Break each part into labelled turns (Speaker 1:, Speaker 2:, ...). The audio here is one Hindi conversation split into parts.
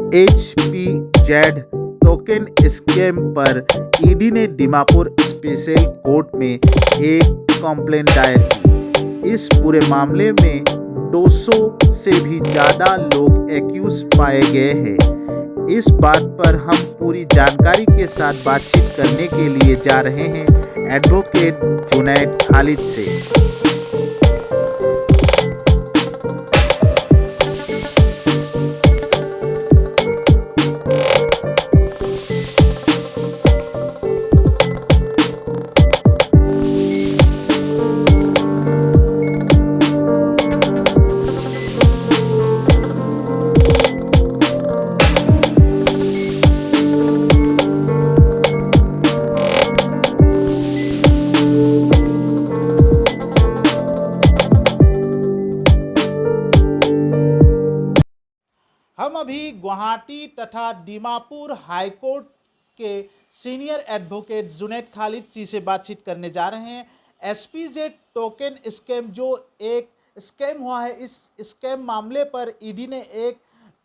Speaker 1: HPZ टोकन स्कैम पर ईडी ने दीमापुर स्पेशल कोर्ट में एक कंप्लेंट दायर की। इस पूरे मामले में 200 से भी ज़्यादा लोग एक्यूज पाए गए हैं। इस बात पर हम पूरी जानकारी के साथ बातचीत करने के लिए जा रहे हैं एडवोकेट जुनैद खालिद से। हम अभी गुवाहाटी तथा दीमापुर हाईकोर्ट के सीनियर एडवोकेट जुनैद खालिद जी से बातचीत करने जा रहे हैं। एसपीजेड टोकन स्कैम जो एक स्कैम हुआ है, इस स्कैम मामले पर ईडी ने एक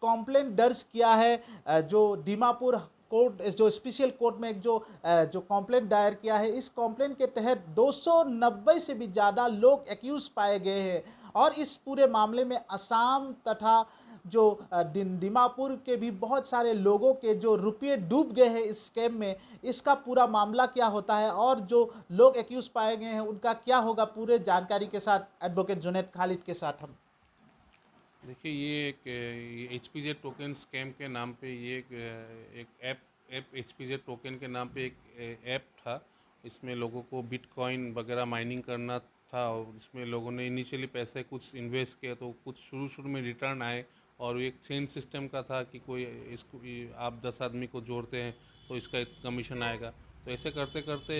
Speaker 1: कंप्लेंट दर्ज किया है। जो दीमापुर कोर्ट जो स्पेशल कोर्ट में एक जो कंप्लेंट दायर किया है, इस कंप्लेंट के तहत 290 से भी ज़्यादा लोग एक्यूज पाए गए हैं और इस पूरे मामले में असम तथा जो दीमापुर के भी बहुत सारे लोगों के जो रुपये डूब गए हैं इस स्कैम में, इसका पूरा मामला क्या होता है और जो लोग एक्यूज पाए गए हैं उनका क्या होगा, पूरे जानकारी के साथ एडवोकेट जुनैद खालिद के साथ हम।
Speaker 2: देखिए, ये एक HPZ टोकन स्कैम के नाम पे ये एक ऐप HPZ टोकन के नाम पे एक ऐप था। इसमें लोगों को बिटकॉइन वगैरह माइनिंग करना था और इसमें लोगों ने इनिशियली पैसे कुछ इन्वेस्ट किए तो कुछ शुरू में रिटर्न आए और एक चेन सिस्टम का था कि कोई इसको आप 10 आदमी को जोड़ते हैं तो इसका एक कमीशन आएगा। तो ऐसे करते करते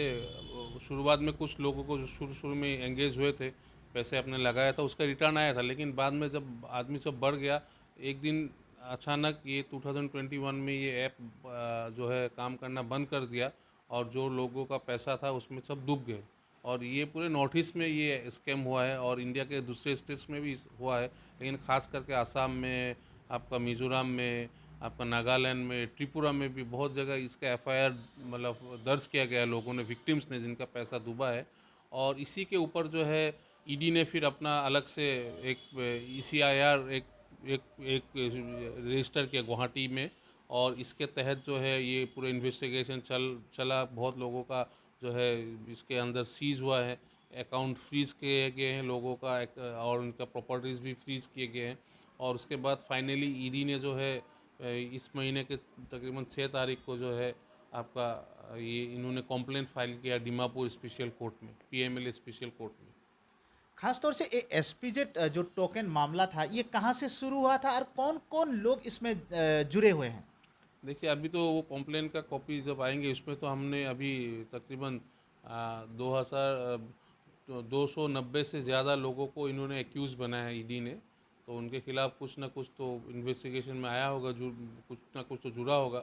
Speaker 2: शुरुआत में कुछ लोगों को जो शुरू में एंगेज हुए थे, पैसे अपने लगाया था, उसका रिटर्न आया था। लेकिन बाद में जब आदमी सब बढ़ गया, एक दिन अचानक ये 2021 में ये ऐप जो है काम करना बंद कर दिया और जो लोगों का पैसा था उसमें सब डूब गए। और ये पूरे नॉर्थ ईस्ट में ये स्कैम हुआ है और इंडिया के दूसरे स्टेट्स में भी हुआ है, लेकिन ख़ास करके आसाम में, आपका मिज़ोरम में, आपका नागालैंड में, त्रिपुरा में भी बहुत जगह इसका FIR मतलब दर्ज किया गया है लोगों ने, विक्टिम्स ने जिनका पैसा डूबा है। और इसी के ऊपर जो है ईडी ने फिर अपना अलग से एक ECIR एक एक रजिस्टर किया गुवाहाटी में और इसके तहत जो है ये पूरे इन्वेस्टिगेशन चला। बहुत लोगों का जो है इसके अंदर सीज हुआ है, अकाउंट फ्रीज़ किए गए हैं लोगों का और उनका प्रॉपर्टीज़ भी फ्रीज़ किए गए हैं। और उसके बाद फाइनली ईडी ने जो है इस महीने के तकरीबन 6 तारीख को जो है आपका ये इन्होंने कंप्लेंट फाइल किया दीमापुर स्पेशल कोर्ट में, PMLA स्पेशल कोर्ट में।
Speaker 1: खासतौर से एसपीजेड जो टोकन मामला था, ये कहाँ से शुरू हुआ था और कौन कौन लोग इसमें जुड़े हुए हैं?
Speaker 2: देखिए, अभी तो वो कॉम्प्लेन का कॉपी जब आएंगे उसमें तो हमने अभी तकरीबन 290 से ज़्यादा लोगों को इन्होंने एक्यूज़ बनाया है ईडी ने। तो उनके खिलाफ कुछ ना कुछ तो इन्वेस्टिगेशन में आया होगा, कुछ ना कुछ तो जुड़ा होगा।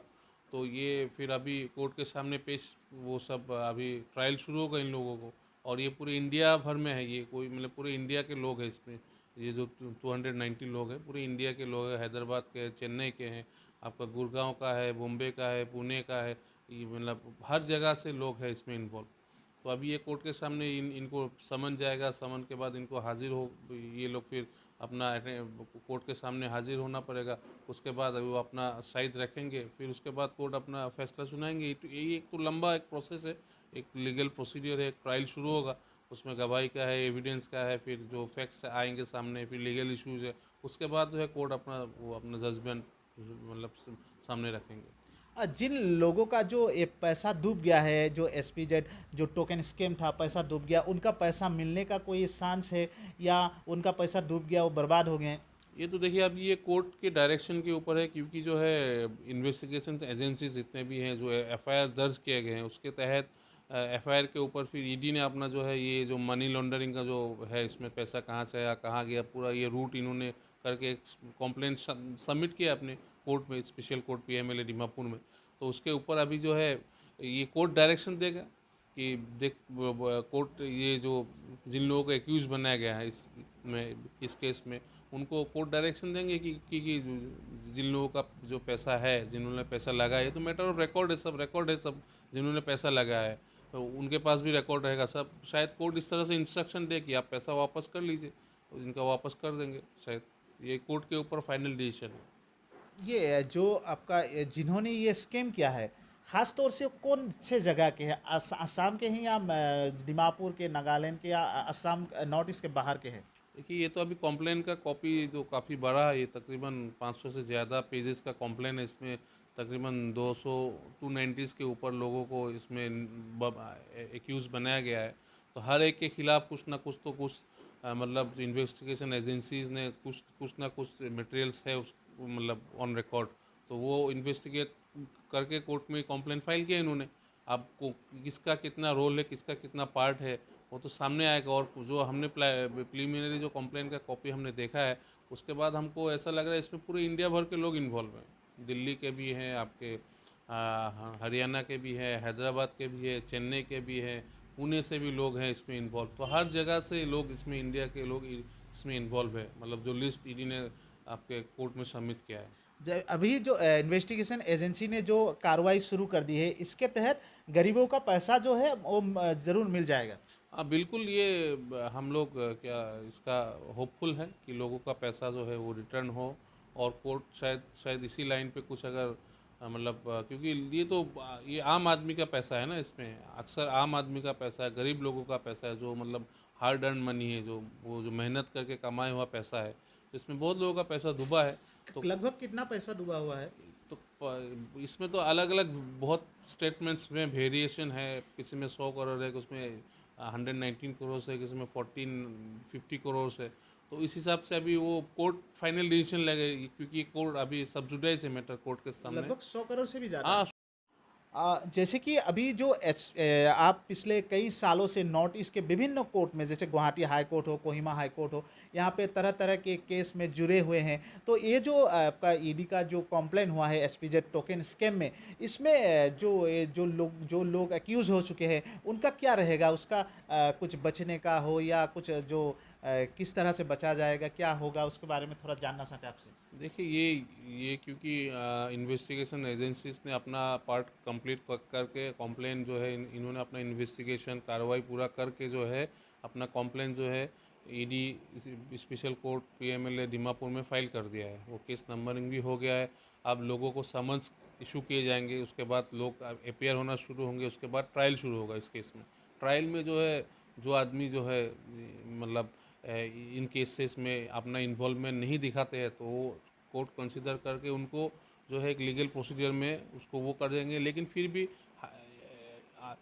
Speaker 2: तो ये फिर अभी कोर्ट के सामने पेश वो सब अभी ट्रायल शुरू होगा इन लोगों को। और ये पूरे इंडिया भर में है, ये कोई मतलब पूरे इंडिया के लोग हैं इसमें। ये जो 290 लोग हैं पूरे इंडिया के लोग हैं, हैदराबाद के हैं, चेन्नई के हैं, आपका गुड़गांव का है, बॉम्बे का है, पुणे का है, ये मतलब हर जगह से लोग हैं इसमें इन्वॉल्व। तो अभी ये कोर्ट के सामने इनको समन जाएगा, समन के बाद इनको हाजिर हो, ये लोग फिर अपना कोर्ट के सामने हाजिर होना पड़ेगा। उसके बाद वो अपना शाहिद रखेंगे, फिर उसके बाद कोर्ट अपना फैसला सुनाएंगे। तो यही एक तो लंबा एक प्रोसेस है, एक लीगल प्रोसीजर है, एक ट्रायल शुरू होगा, उसमें गवाही का है, एविडेंस का है, फिर जो फैक्ट्स आएंगे सामने, फिर लीगल इश्यूज है। उसके बाद जो है कोर्ट अपना जजमेंट मतलब सामने रखेंगे।
Speaker 1: जिन लोगों का जो ये पैसा डूब गया है, जो एसपीजेड जो टोकन स्कैम था, पैसा डूब गया, उनका पैसा मिलने का कोई चांस है या उनका पैसा डूब गया वो बर्बाद हो गए?
Speaker 2: ये तो देखिए अभी ये कोर्ट के डायरेक्शन के ऊपर है, क्योंकि जो है इन्वेस्टिगेशन एजेंसीज जितने भी हैं जो FIR दर्ज किए गए हैं उसके तहत FIR के ऊपर फिर ईडी ने अपना जो है ये जो मनी लॉन्ड्रिंग का जो है, इसमें पैसा कहाँ से आया, कहाँ गया, पूरा ये रूट इन्होंने करके एक कंप्लेंट सबमिट किया अपने कोर्ट में, स्पेशल कोर्ट PMLA दीमापुर में। तो उसके ऊपर अभी जो है ये कोर्ट डायरेक्शन देगा कि देख कोर्ट ये जो जिन लोगों को एक्यूज बनाया गया है इस केस में, उनको कोर्ट डायरेक्शन देंगे कि जिन लोगों का जो पैसा है, जिन्होंने पैसा लगाया है, तो मैटर ऑफ रिकॉर्ड है सब, जिन्होंने पैसा लगाया है तो उनके पास भी रिकॉर्ड रहेगा सब। शायद कोर्ट इस तरह से इंस्ट्रक्शन दे कि आप पैसा वापस कर लीजिए, तो इनका वापस कर देंगे शायद। ये कोर्ट के ऊपर फाइनल डिसीजन है।
Speaker 1: ये जो आपका जिन्होंने ये स्कैम किया है, खास तौर से कौन से जगह के हैं? असम के हैं या दिमापुर के, नागालैंड के, या असम नॉर्थ ईस्ट के बाहर के हैं?
Speaker 2: देखिए, ये तो अभी कॉम्प्लेन का कॉपी जो काफ़ी बड़ा है, ये तकरीबन 500 से ज़्यादा पेजेस का कॉम्प्लेन है। इसमें तकरीबन 200 290 के ऊपर लोगों को इसमें एक्यूज़ बनाया गया है। तो हर एक के खिलाफ कुछ ना कुछ तो कुछ मतलब इन्वेस्टिगेशन एजेंसीज़ ने कुछ कुछ ना कुछ मटेरियल्स है उस मतलब ऑन रिकॉर्ड, तो वो इन्वेस्टिगेट करके कोर्ट में कॉम्प्लेन फाइल किया इन्होंने। आपको किसका कितना रोल है, किसका कितना पार्ट है, वो तो सामने आएगा। और जो हमने प्रीलिमिनरी जो कंप्लेंट का कॉपी हमने देखा है, उसके बाद हमको ऐसा लग रहा है इसमें पूरे इंडिया भर के लोग इन्वॉल्व हैं। दिल्ली के भी हैं, आपके हरियाणा के भी हैं, हैदराबाद के भी है, चेन्नई के भी हैं, पुणे से भी लोग हैं इसमें इन्वॉल्व। तो हर जगह से लोग इसमें, इंडिया के लोग इसमें इन्वॉल्व है, मतलब जो लिस्ट ईडी ने आपके कोर्ट में सबमिट किया है।
Speaker 1: अभी जो इन्वेस्टिगेशन एजेंसी ने जो कार्रवाई शुरू कर दी है, इसके तहत गरीबों का पैसा जो है वो ज़रूर मिल जाएगा।
Speaker 2: हाँ बिल्कुल, ये हम लोग क्या इसका होपफुल है कि लोगों का पैसा जो है वो रिटर्न हो। और कोर्ट शायद शायद इसी लाइन पे कुछ अगर मतलब क्योंकि ये तो ये आम आदमी का पैसा है ना, इसमें अक्सर आम आदमी का पैसा है, गरीब लोगों का पैसा है, जो मतलब हार्ड अर्न मनी है, जो वो जो मेहनत करके कमाया हुआ पैसा है। तो इसमें बहुत लोगों का पैसा डूबा है। तो
Speaker 1: लगभग कितना पैसा डूबा हुआ है?
Speaker 2: तो इसमें तो अलग अलग बहुत स्टेटमेंट्स में वेरिएशन है। किसी में 100 करोड़ है, उसमें 119 करोड़ है, किसी में 1450 करोड़ है। तो इस हिसाब से अभी वो कोर्ट फाइनल डिसीजन लगेगी, क्योंकि कोर्ट अभी सब्जुडाइज है मैटर कोर्ट के सामने।
Speaker 1: लगभग 100 करोड़ से भी ज़्यादा।
Speaker 2: हाँ।
Speaker 1: जैसे कि अभी जो आप पिछले कई सालों से नॉर्थ ईस्ट के विभिन्न कोर्ट में, जैसे गुवाहाटी हाई कोर्ट हो, कोहिमा हाई कोर्ट हो, यहाँ पे तरह तरह के केस में जुड़े हुए हैं। तो ये जो आपका ईडी का जो कॉम्प्लेन हुआ है एसपीजेड टोकन स्कैम में, इसमें जो लोग एक्यूज़ हो चुके हैं, उनका क्या रहेगा? उसका कुछ बचने का हो, या कुछ जो किस तरह से बचा जाएगा, क्या होगा, उसके बारे में थोड़ा जानना चाहते हैं आपसे।
Speaker 2: देखिए, ये क्योंकि इन्वेस्टिगेशन एजेंसीज ने अपना पार्ट कंप्लीट करके कॉम्प्लेन जो है, इन्होंने अपना इन्वेस्टिगेशन कार्रवाई पूरा करके जो है अपना कॉम्प्लेन जो है ED special court PMLA Dimapur में फ़ाइल कर दिया है। वो केस नंबरिंग भी हो गया है। अब लोगों को समन्स इशू किए जाएंगे, उसके बाद लोग अपेयर होना शुरू होंगे, उसके बाद ट्रायल शुरू होगा इस केस में। ट्रायल में जो है, जो आदमी जो है मतलब इन केसेस में अपना इन्वॉल्वमेंट नहीं दिखाते हैं, तो वो कोर्ट कंसिडर करके उनको जो है एक लीगल प्रोसीजर में उसको वो कर देंगे। लेकिन फिर भी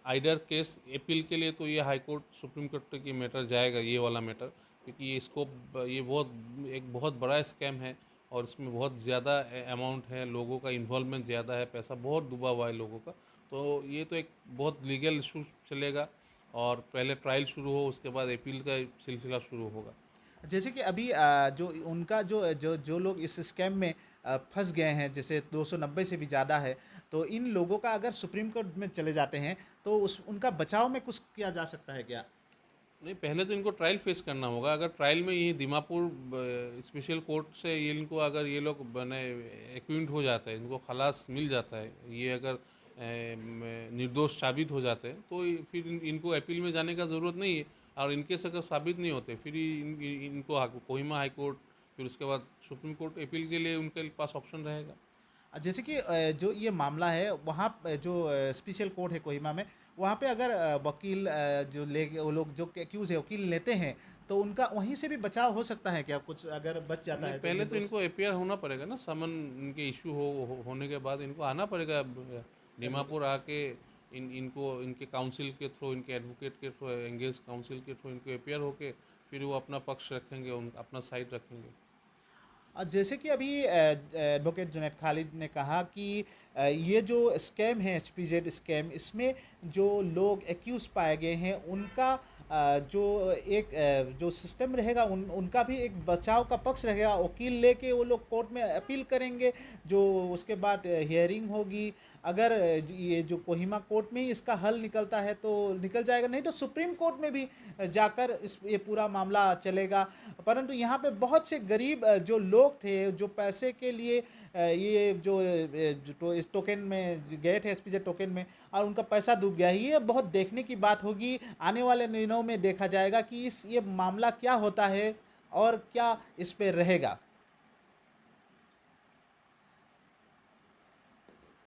Speaker 2: आइडर केस अपील के लिए तो ये हाई कोर्ट सुप्रीम कोर्ट की मैटर जाएगा, ये वाला मैटर, क्योंकि ये ये बहुत बड़ा स्कैम है। और इसमें बहुत ज़्यादा अमाउंट है, लोगों का इन्वॉल्वमेंट ज़्यादा है, पैसा बहुत डूबा हुआ है लोगों का। तो ये तो एक बहुत लीगल इशू चलेगा, और पहले ट्रायल शुरू हो, उसके बाद अपील का सिलसिला शुरू होगा।
Speaker 1: जैसे कि अभी जो उनका जो जो जो लोग इस स्कैम में फंस गए हैं, जैसे 290 से भी ज़्यादा है, तो इन लोगों का अगर सुप्रीम कोर्ट में चले जाते हैं, तो उस उनका बचाव में कुछ किया जा सकता है क्या?
Speaker 2: नहीं, पहले तो इनको ट्रायल फेस करना होगा। अगर ट्रायल में ये दीमापुर स्पेशल कोर्ट से ये इनको, अगर ये लोग बने एक्विंट हो जाते हैं, इनको खलास मिल जाता है, ये अगर निर्दोष साबित हो जाते हैं, तो फिर इनको अपील में जाने का ज़रूरत नहीं है। और इनकेस अगर साबित नहीं होते, फिर इनको कोहिमा हाई कोर्ट, फिर उसके बाद सुप्रीम कोर्ट अपील के लिए उनके पास ऑप्शन रहेगा।
Speaker 1: जैसे कि जो ये मामला है वहाँ जो स्पेशल कोर्ट है कोहिमा में, वहाँ पे अगर वकील जो ले वो लोग जो एक्यूज़ है वकील लेते हैं, तो उनका वहीं से भी बचाव हो सकता है क्या? कुछ अगर बच जाता
Speaker 2: नहीं,
Speaker 1: है तो
Speaker 2: पहले तो
Speaker 1: निर्दोष।
Speaker 2: इनको अपेयर होना पड़ेगा ना, समन इनके इशू होने के बाद इनको आना पड़ेगा दीमापुर आके। इनको इनके काउंसिल के थ्रू, इनके एडवोकेट के थ्रू, एंगेज काउंसिल के थ्रू इनको अपेयर होके फिर वो अपना पक्ष रखेंगे, अपना साइड रखेंगे।
Speaker 1: जैसे कि अभी एडवोकेट जुनैद खालिद ने कहा कि ये जो स्कैम है एसपीजेड स्कैम, इसमें जो लोग एक्यूज पाए गए हैं, उनका जो एक जो सिस्टम रहेगा उनका भी एक बचाव का पक्ष रहेगा। वकील लेके वो लोग कोर्ट में अपील करेंगे, जो उसके बाद हियरिंग होगी। अगर ये जो कोहिमा कोर्ट में ही इसका हल निकलता है तो निकल जाएगा, नहीं तो सुप्रीम कोर्ट में भी जाकर इस ये पूरा मामला चलेगा। परंतु यहाँ पे बहुत से गरीब जो लोग थे, जो पैसे के लिए ये जो इस टोकन में गए थे, एसपीजे टोकन में, और उनका पैसा डूब गया। ये बहुत देखने की बात होगी। आने वाले दिनों में देखा जाएगा कि ये मामला क्या होता है और क्या इस पे रहेगा।